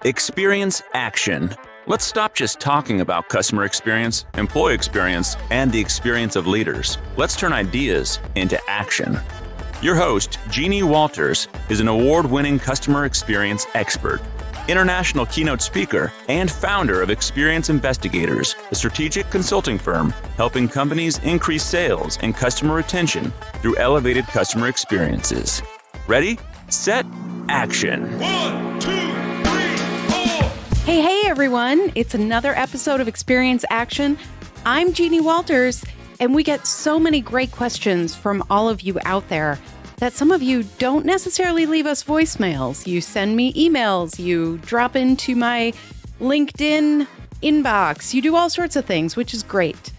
Experience action. Let's stop just talking about customer experience, employee experience, and the experience of leaders. Let's turn ideas into action. Your host, Jeannie Walters, is an award-winning customer experience expert, international keynote speaker, and founder of Experience Investigators, a strategic consulting firm helping companies increase sales and customer retention through elevated customer experiences. Ready, set, action. 1, 2, 3, 4. Hey, everyone. It's another episode of Experience Action. I'm Jeannie Walters, and we get so many great questions from all of you out there that some of you don't necessarily leave us voicemails. You send me emails, you drop into my LinkedIn inbox, you do all sorts of things, which is great.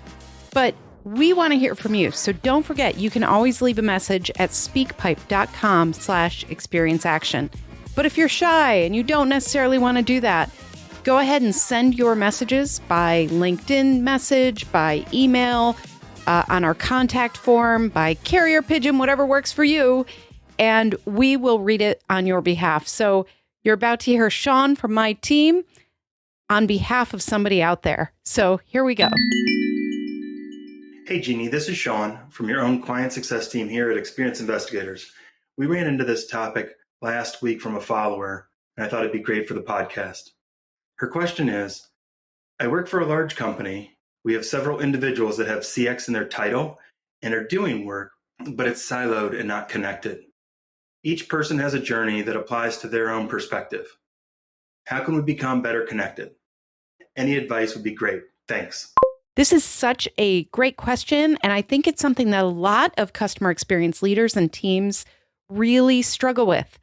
But we want to hear from you. So don't forget, you can always leave a message at speakpipe.com/experienceaction. But if you're shy and you don't necessarily want to do that, go ahead and send your messages by LinkedIn message, by email, on our contact form, by carrier pigeon, whatever works for you, and we will read it on your behalf. So you're about to hear Sean from my team on behalf of somebody out there. So here we go. Hey, Jeannie, this is Sean from your own client success team here at Experience Investigators. We ran into this topic last week from a follower, and I thought it'd be great for the podcast. Her question is, I work for a large company. We have several individuals that have CX in their title and are doing work, but it's siloed and not connected. Each person has a journey that applies to their own perspective. How can we become better connected? Any advice would be great. Thanks. This is such a great question, and I think it's something that a lot of customer experience leaders and teams really struggle with.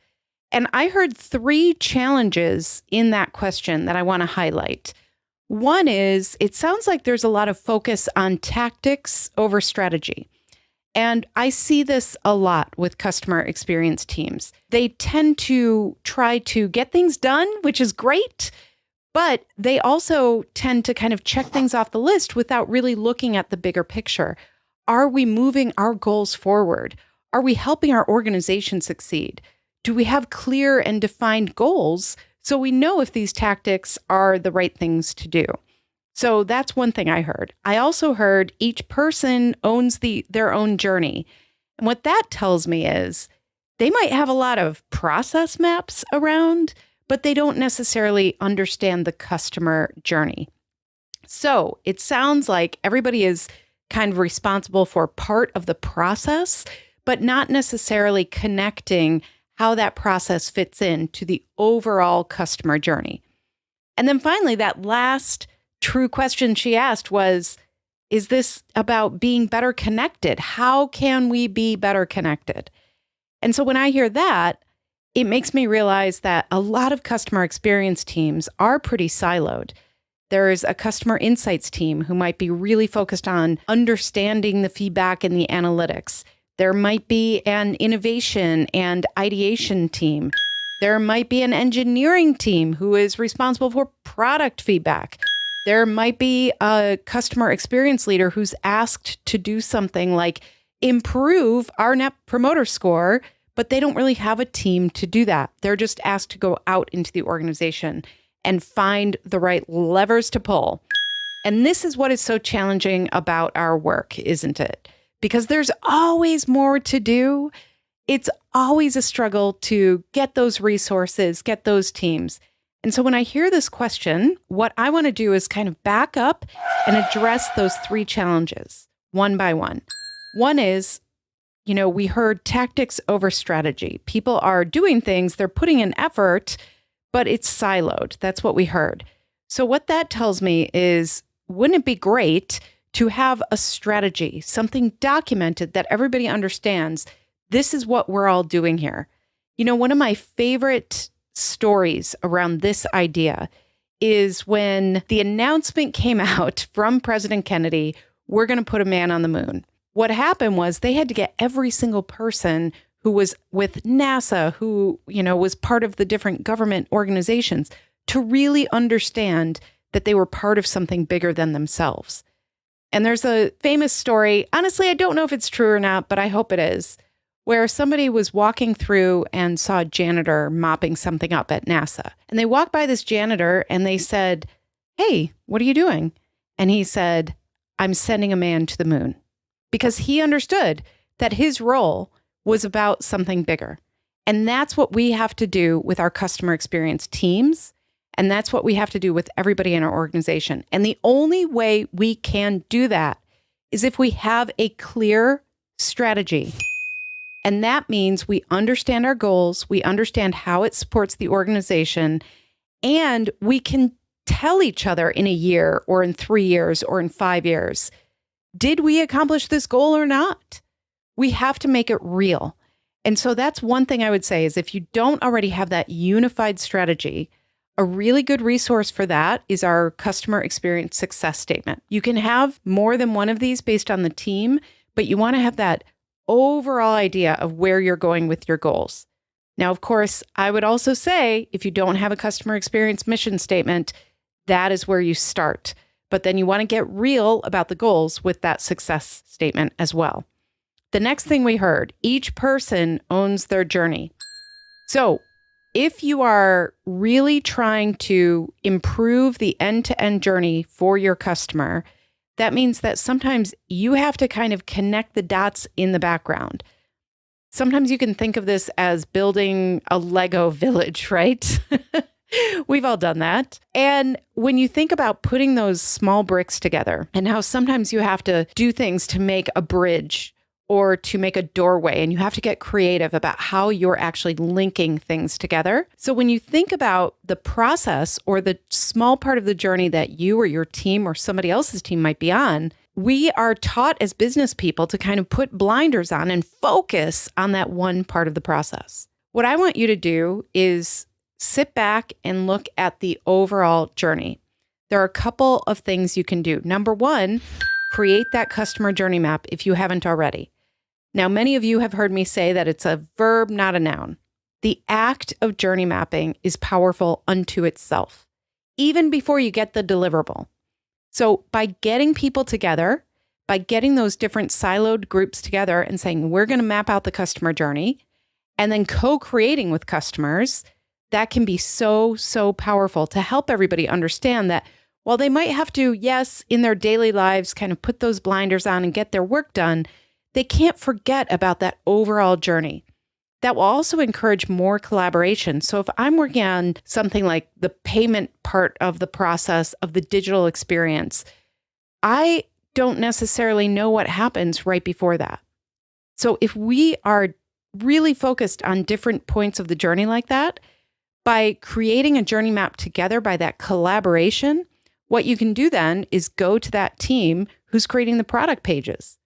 And I heard 3 challenges in that question that I want to highlight. One is, it sounds like there's a lot of focus on tactics over strategy. And I see this a lot with customer experience teams. They tend to try to get things done, which is great, but they also tend to kind of check things off the list without really looking at the bigger picture. Are we moving our goals forward? Are we helping our organization succeed? Do we have clear and defined goals so we know if these tactics are the right things to do? So that's one thing I heard. I also heard each person owns their own journey. And what that tells me is they might have a lot of process maps around, but they don't necessarily understand the customer journey. So it sounds like everybody is kind of responsible for part of the process, but not necessarily connecting how that process fits into the overall customer journey. And then finally, that last true question she asked was, is this about being better connected? How can we be better connected? And so when I hear that, it makes me realize that a lot of customer experience teams are pretty siloed. There's a customer insights team who might be really focused on understanding the feedback and the analytics. There might be an innovation and ideation team. There might be an engineering team who is responsible for product feedback. There might be a customer experience leader who's asked to do something like improve our Net Promoter Score, but they don't really have a team to do that. They're just asked to go out into the organization and find the right levers to pull. And this is what is so challenging about our work, isn't it? Because there's always more to do. It's always a struggle to get those resources, get those teams. And so when I hear this question, what I want to do is kind of back up and address those 3 challenges one by one. One is, we heard tactics over strategy. People are doing things, they're putting in effort, but it's siloed. That's what we heard. So what that tells me is, wouldn't it be great to have a strategy, something documented that everybody understands, this is what we're all doing here? One of my favorite stories around this idea is when the announcement came out from President Kennedy, we're going to put a man on the moon. What happened was they had to get every single person who was with NASA, who, was part of the different government organizations, to really understand that they were part of something bigger than themselves. And there's a famous story. Honestly, I don't know if it's true or not, but I hope it is, where somebody was walking through and saw a janitor mopping something up at NASA. And they walked by this janitor and they said, "Hey, what are you doing?" And he said, "I'm sending a man to the moon." Because he understood that his role was about something bigger. And that's what we have to do with our customer experience teams. And that's what we have to do with everybody in our organization. And the only way we can do that is if we have a clear strategy. And that means we understand our goals, we understand how it supports the organization, and we can tell each other in a year or in 3 years or in 5 years, did we accomplish this goal or not? We have to make it real. And so that's one thing I would say is if you don't already have that unified strategy, a really good resource for that is our customer experience success statement. You can have more than one of these based on the team, but you want to have that overall idea of where you're going with your goals. Now, of course, I would also say if you don't have a customer experience mission statement, that is where you start. But then you want to get real about the goals with that success statement as well. The next thing we heard, each person owns their journey. So if you are really trying to improve the end-to-end journey for your customer, that means that sometimes you have to kind of connect the dots in the background. Sometimes you can think of this as building a Lego village, right? We've all done that. And when you think about putting those small bricks together and how sometimes you have to do things to make a bridge or to make a doorway, and you have to get creative about how you're actually linking things together. So when you think about the process or the small part of the journey that you or your team or somebody else's team might be on, we are taught as business people to kind of put blinders on and focus on that one part of the process. What I want you to do is sit back and look at the overall journey. There are a couple of things you can do. Number one, create that customer journey map if you haven't already. Now, many of you have heard me say that it's a verb, not a noun. The act of journey mapping is powerful unto itself, even before you get the deliverable. So by getting people together, by getting those different siloed groups together and saying, we're going to map out the customer journey, and then co-creating with customers, that can be so, so powerful to help everybody understand that while they might have to, yes, in their daily lives, kind of put those blinders on and get their work done, they can't forget about that overall journey. That will also encourage more collaboration. So if I'm working on something like the payment part of the process of the digital experience, I don't necessarily know what happens right before that. So if we are really focused on different points of the journey like that, by creating a journey map together by that collaboration, what you can do then is go to that team who's creating the product pages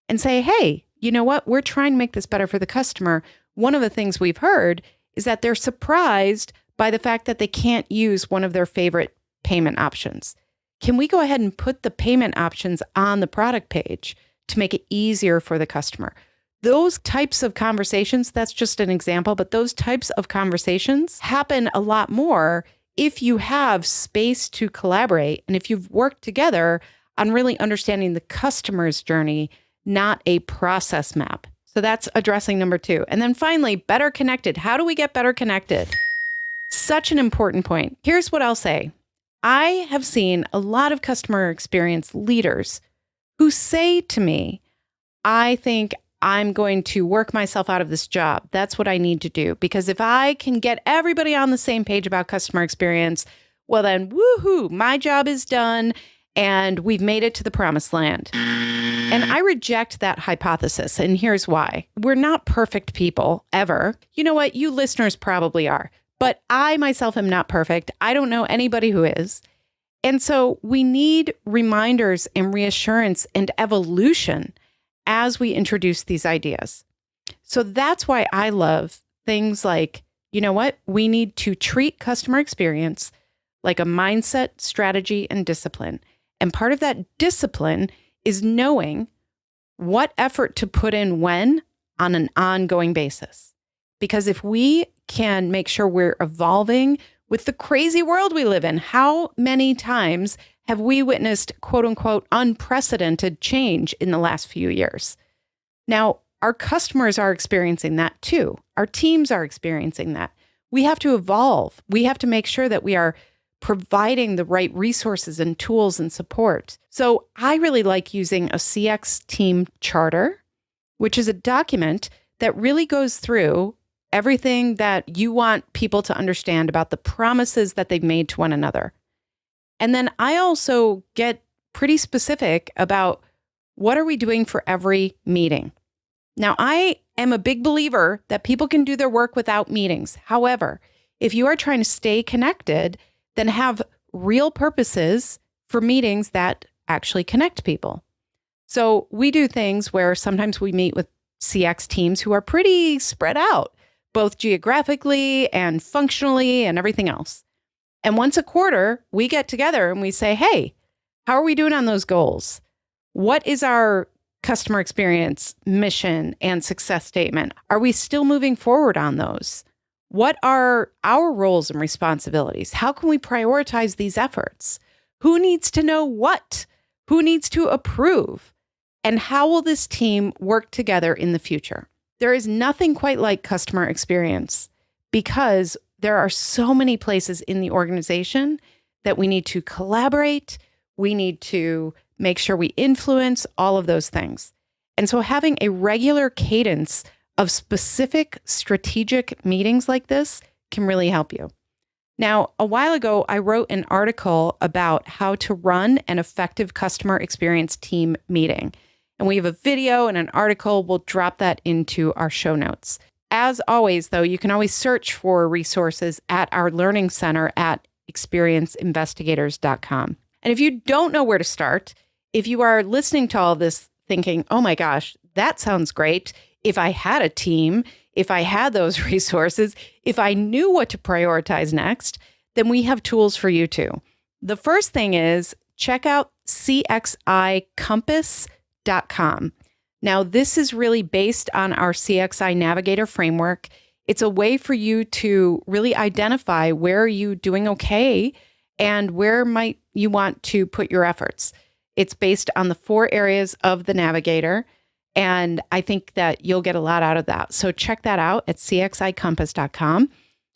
and say, hey, you know what? We're trying to make this better for the customer. One of the things we've heard is that they're surprised by the fact that they can't use one of their favorite payment options. Can we go ahead and put the payment options on the product page to make it easier for the customer? Those types of conversations, that's just an example, but those types of conversations happen a lot more if you have space to collaborate and if you've worked together on really understanding the customer's journey, not a process map. So that's addressing number 2. And then finally, better connected. How do we get better connected? Such an important point. Here's what I'll say. I have seen a lot of customer experience leaders who say to me, I think I'm going to work myself out of this job. That's what I need to do. Because if I can get everybody on the same page about customer experience, well then, woohoo, my job is done and we've made it to the promised land. And I reject that hypothesis. And here's why. We're not perfect people ever. You know what? You listeners probably are. But I myself am not perfect. I don't know anybody who is. And so we need reminders and reassurance and evolution as we introduce these ideas. So that's why I love things like, you know what? We need to treat customer experience like a mindset, strategy, and discipline. And part of that discipline is knowing what effort to put in when on an ongoing basis. Because if we can make sure we're evolving with the crazy world we live in, how many times have we witnessed, quote unquote, unprecedented change in the last few years? Now, our customers are experiencing that too. Our teams are experiencing that. We have to evolve. We have to make sure that we are providing the right resources and tools and support. So I really like using a CX team charter, which is a document that really goes through everything that you want people to understand about the promises that they've made to one another. And then I also get pretty specific about what are we doing for every meeting. Now, I am a big believer that people can do their work without meetings. However, if you are trying to stay connected, then have real purposes for meetings that actually connect people. So we do things where sometimes we meet with CX teams who are pretty spread out, both geographically and functionally and everything else. And once a quarter, we get together and we say, hey, how are we doing on those goals? What is our customer experience mission and success statement? Are we still moving forward on those? What are our roles and responsibilities? How can we prioritize these efforts? Who needs to know what? Who needs to approve? And how will this team work together in the future? There is nothing quite like customer experience because there are so many places in the organization that we need to collaborate. We need to make sure we influence all of those things. And so having a regular cadence of specific strategic meetings like this can really help you. Now, a while ago, I wrote an article about how to run an effective customer experience team meeting. And we have a video and an article. We'll drop that into our show notes. As always, though, you can always search for resources at our learning center at experienceinvestigators.com. And if you don't know where to start, if you are listening to all of this thinking, oh my gosh, that sounds great. If I had a team, if I had those resources, if I knew what to prioritize next, then we have tools for you too. The first thing is check out cxicompass.com. Now, this is really based on our CXI Navigator framework. It's a way for you to really identify where are you doing okay and where might you want to put your efforts. It's based on the 4 areas of the Navigator, and I think that you'll get a lot out of that. So check that out at cxicompass.com.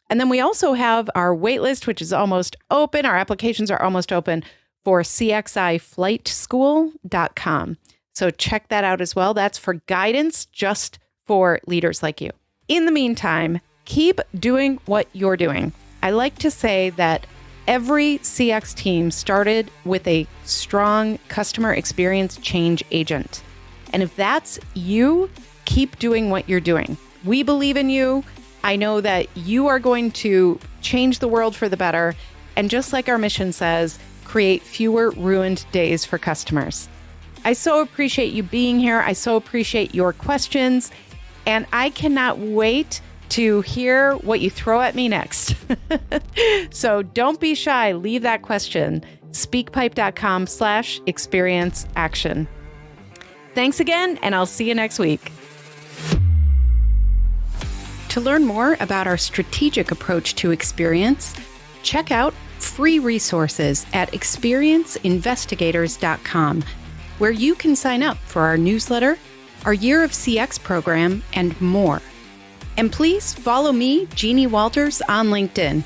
And then we also have our waitlist, which is almost open. Our applications are almost open for cxiflightschool.com. So check that out as well. That's for guidance just for leaders like you. In the meantime, keep doing what you're doing. I like to say that every CX team started with a strong customer experience change agent. And if that's you, keep doing what you're doing. We believe in you. I know that you are going to change the world for the better. And just like our mission says, create fewer ruined days for customers. I so appreciate you being here. I so appreciate your questions. And I cannot wait to hear what you throw at me next. So don't be shy. Leave that question. Speakpipe.com/experience-action. Thanks again, and I'll see you next week. To learn more about our strategic approach to experience, check out free resources at experienceinvestigators.com, where you can sign up for our newsletter, our Year of CX program, and more. And please follow me, Jeannie Walters, on LinkedIn.